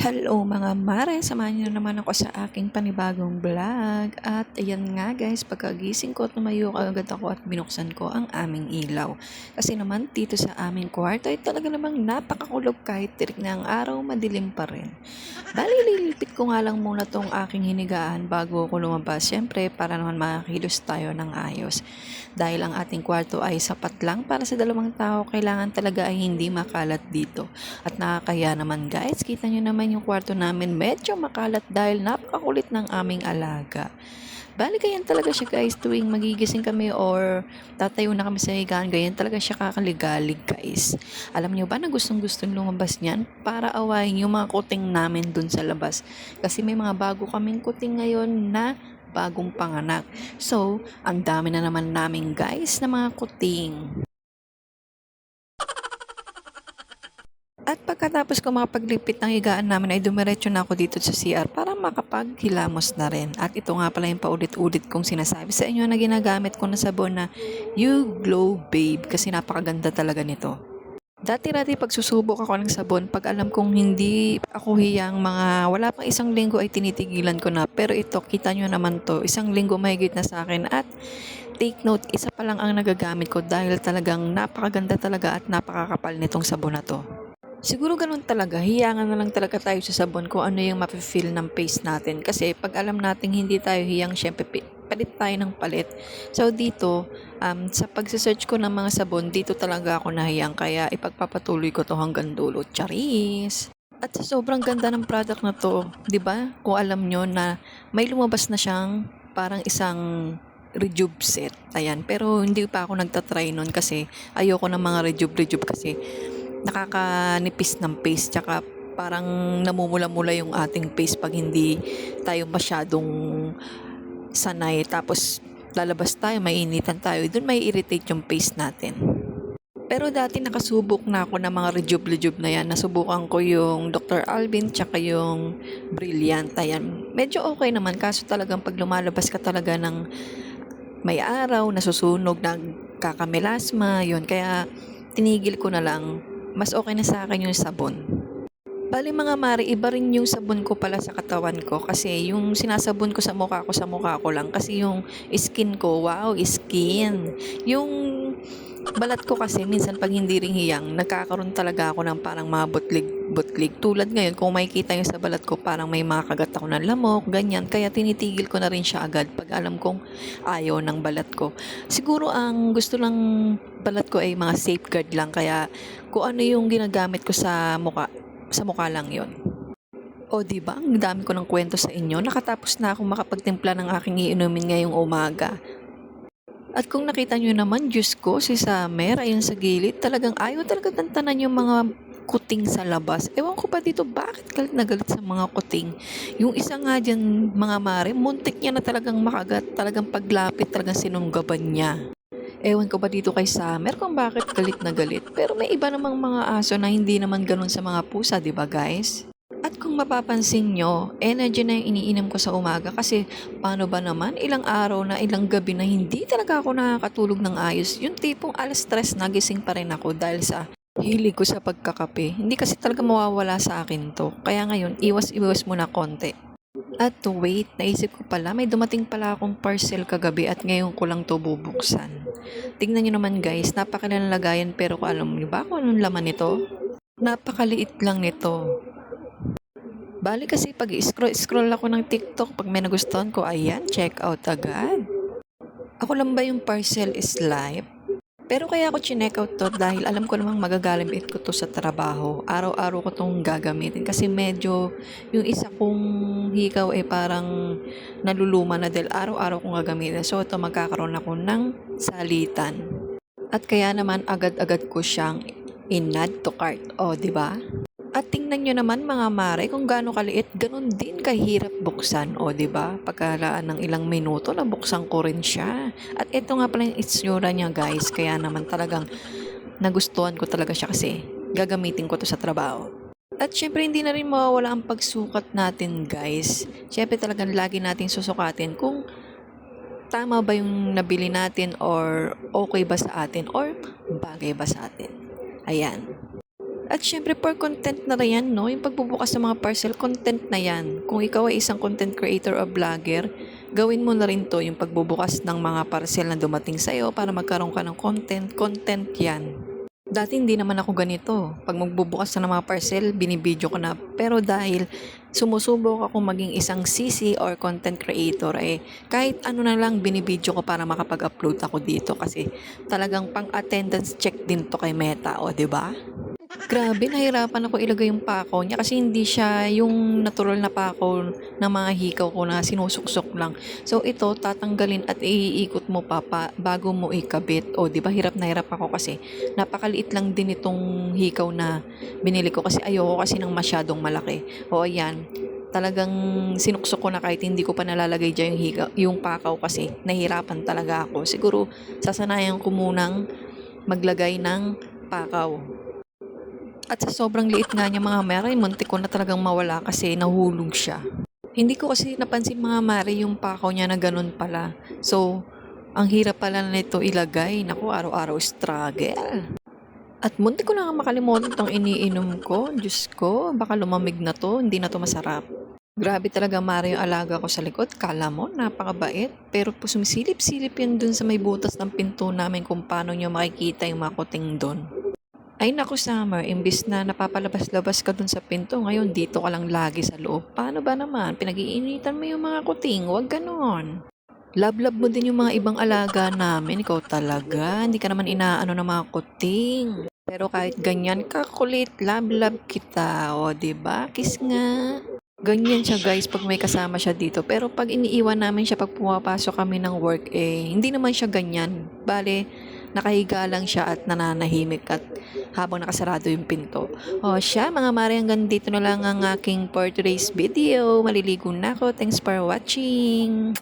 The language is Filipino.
Hello mga mare, samahan niyo na naman ako sa aking panibagong vlog. At ayan nga guys, pagkagising ko, tumayo agad ako at binuksan ko ang aming ilaw. Kasi naman dito sa aming kwarto ay talaga namang napakakulog kahit tirik na ang araw, madilim pa rin. Bali, lilipit ko nga lang muna tong aking hinigaan bago ako lumabas. Siyempre, para naman makakilos tayo ng ayos. Dahil ang ating kwarto ay sapat lang para sa dalawang tao, kailangan talaga ay hindi makalat dito. At nakakaya naman guys, kita nyo naman yung kwarto namin medyo makalat dahil napakakulit ng aming alaga. Bali ganyan talaga siya guys, tuwing magigising kami or tatayo na kami sa higaan, ganyan talaga siya kakaligalig guys. Alam niyo ba na gustong lumabas niyan para awayin yung mga kuting namin dun sa labas. Kasi may mga bago kaming kuting ngayon na bagong panganak. So, ang dami na naman namin guys na mga kuting. At pagkatapos ko makapaglipit ng higaan namin ay dumiretso na ako dito sa CR para makapaghilamos na rin. At ito nga pala yung paulit-ulit kong sinasabi sa inyo na ginagamit ko na sabon na You Glow Babe kasi napakaganda talaga nito. Dati-dati pagsusubok ako ng sabon, pag alam kong hindi ako hiyang mga wala pang isang linggo ay tinitigilan ko na. Pero ito, kita nyo naman to, isang linggo mahigit na sa akin at take note, isa pa lang ang nagagamit ko dahil talagang napakaganda talaga at napakakapal nitong sabon na to. Siguro ganun talaga, hiyangan na lang talaga tayo sa sabon kung ano yung mafe-feel ng face natin. Kasi pag alam natin hindi tayo hiyang, syempre palit tayo ng palit. So dito, sa pagsesearch ko ng mga sabon, dito talaga ako nahiyang. Kaya ipagpapatuloy ko to hanggang dulo. Charis! At sa sobrang ganda ng product na to, di ba? Kung alam nyo na may lumabas na siyang parang isang rejuve set. Ayan, pero hindi pa ako nagtatry nun kasi ayoko ng mga rejuve kasi nakakanipis ng face tsaka parang namumula-mula yung ating face pag hindi tayo masyadong sanay tapos lalabas tayo, mainitan tayo, dun may irritate yung face natin. Pero dati nakasubok na ako ng mga rejuve na yan. Nasubukan ko yung Dr. Alvin tsaka yung Brilliant. Ayan, medyo okay naman kaso talagang pag lumalabas ka talaga ng may araw, nasusunog, nagkakamilasma, yun. Kaya tinigil ko na lang. Mas okay na sa akin yung sabon. Bali mga mari, iba rin yung sabon ko pala sa katawan ko kasi yung sinasabon ko sa mukha ko lang kasi yung skin ko, wow, skin. Yung balat ko kasi minsan pag hindi rin hiyang, nagkakaroon talaga ako ng parang mga butlig. Tulad ngayon, kung makikita nyo sa balat ko, parang may mga kagat ako ng lamok, ganyan. Kaya tinitigil ko na rin siya agad pag alam kong ayaw ng balat ko. Siguro ang gusto lang balat ko ay mga safeguard lang. Kaya kung ano yung ginagamit ko sa mukha lang yon. O di ba? Ang dami ko ng kwento sa inyo. Nakatapos na akong makapagtimpla ng aking iinumin ngayong umaga. At kung nakita nyo naman, Diyos ko, si Summer, ayun sa gilid, talagang ayaw talaga tantanan yung mga kuting sa labas. Ewan ko pa dito, bakit galit na galit sa mga kuting? Yung isa nga dyan, mga mare, muntik niya na talagang makagat, talagang paglapit, talagang sinunggaban niya. Ewan ko ba dito kay Summer kung bakit galit na galit. Pero may iba namang mga aso na hindi naman ganun sa mga pusa, di ba guys? At kung mapapansin nyo, energy na yung iniinom ko sa umaga kasi paano ba naman ilang araw na ilang gabi na hindi talaga ako nakakatulog ng ayos. Yung tipong alas 3 nagising pa rin ako dahil sa hilig ko sa pagkakape. Hindi kasi talaga mawawala sa akin to. Kaya ngayon, iwas-iwas muna konti. At wait, naisip ko pala, may dumating pala akong parcel kagabi at ngayon ko lang to bubuksan. Tingnan nyo naman guys, napakalalagayan pero kung alam nyo ba kung anong laman nito? Napakaliit lang nito. Bali kasi pag scroll ako ng TikTok, pag may nagustuhan ko, ayan, check out agad. Ako lang ba yung parcel is live? Pero kaya ako chinek out to dahil alam ko namang magagamit ko to sa trabaho. Araw-araw ko tong gagamitin kasi medyo yung isa kong hikaw ay parang naluluma na dahil araw-araw kong gagamitin. So ito magkakaroon ako ng salitan. At kaya naman agad-agad ko siyang in-add to cart. O, di ba? At tingnan nyo naman mga mare kung gaano kaliit, ganun din kahirap buksan. O, di ba? Pagkalaan ng ilang minuto, nabuksan ko rin siya. At ito nga pala yung itsura niya guys. Kaya naman talagang nagustuhan ko talaga siya kasi gagamitin ko to sa trabaho. At syempre hindi na rin mawawala ang pagsukat natin guys. Syempre talagang lagi natin susukatin kung tama ba yung nabili natin or okay ba sa atin or bagay ba sa atin. Ayan. At syempre for content na rin yan, no? Yung pagbubukas ng mga parcel, content na yan. Kung ikaw ay isang content creator o vlogger, gawin mo na rin to, yung pagbubukas ng mga parcel na dumating sa'yo para magkaroon ka ng content yan. Dati hindi naman ako ganito. Pag magbubukas na ng mga parcel, binibidyo ko na. Pero dahil sumusubok ako maging isang CC or content creator, kahit ano na lang binibidyo ko para makapag-upload ako dito kasi talagang pang-attendance check din to kay Meta, o 'di ba? Grabe, nahirapan ako ilagay yung pako niya kasi hindi siya yung natural na pako ng mga hikaw ko na sinusuksok lang. So ito, tatanggalin at iikot mo bago mo ikabit. O, di ba hirap na hirap ako kasi napakaliit lang din itong hikaw na binili ko kasi ayoko kasi ng masyadong malaki. O ayan, talagang sinuksok ko na kahit hindi ko pa nalalagay dyan yung pakaw kasi nahirapan talaga ako. Siguro sasanayan ko munang maglagay ng pakaw. At sa sobrang liit nga niya mga mare, muntik ko na talagang mawala kasi nahulog siya. Hindi ko kasi napansin mga mare yung pakaw niya na ganun pala. So, ang hirap pala nito ilagay. Naku, araw-araw struggle. At muntik ko na nga makalimutan itong iniinom ko. Diyos ko, baka lumamig na to. Hindi na to masarap. Grabe talaga mare yung alaga ko sa likod. Kala mo, napakabait. Pero po sumisilip-silip yan dun sa may butas ng pinto namin kung paano nyo makikita yung mga kuting dun. Ay naku Summer, imbis na napapalabas-labas ka dun sa pinto, ngayon dito ka lang lagi sa loob. Paano ba naman? Pinag-iinitan mo yung mga kuting, wag ganon. Love-love mo din yung mga ibang alaga namin, ikaw talaga. Hindi ka naman inaano ng mga kuting. Pero kahit ganyan, kakulit, love-love kita. O, diba? Kiss nga. Ganyan siya guys pag may kasama siya dito. Pero pag iniiwan namin siya pag pumapasok kami ng work, hindi naman siya ganyan. Bale, nakahiga lang siya at nananahimik at habang nakasarado yung pinto. O siya, mga mare, hanggang dito na lang ang aking for today's video. Maliligo na ako. Thanks for watching.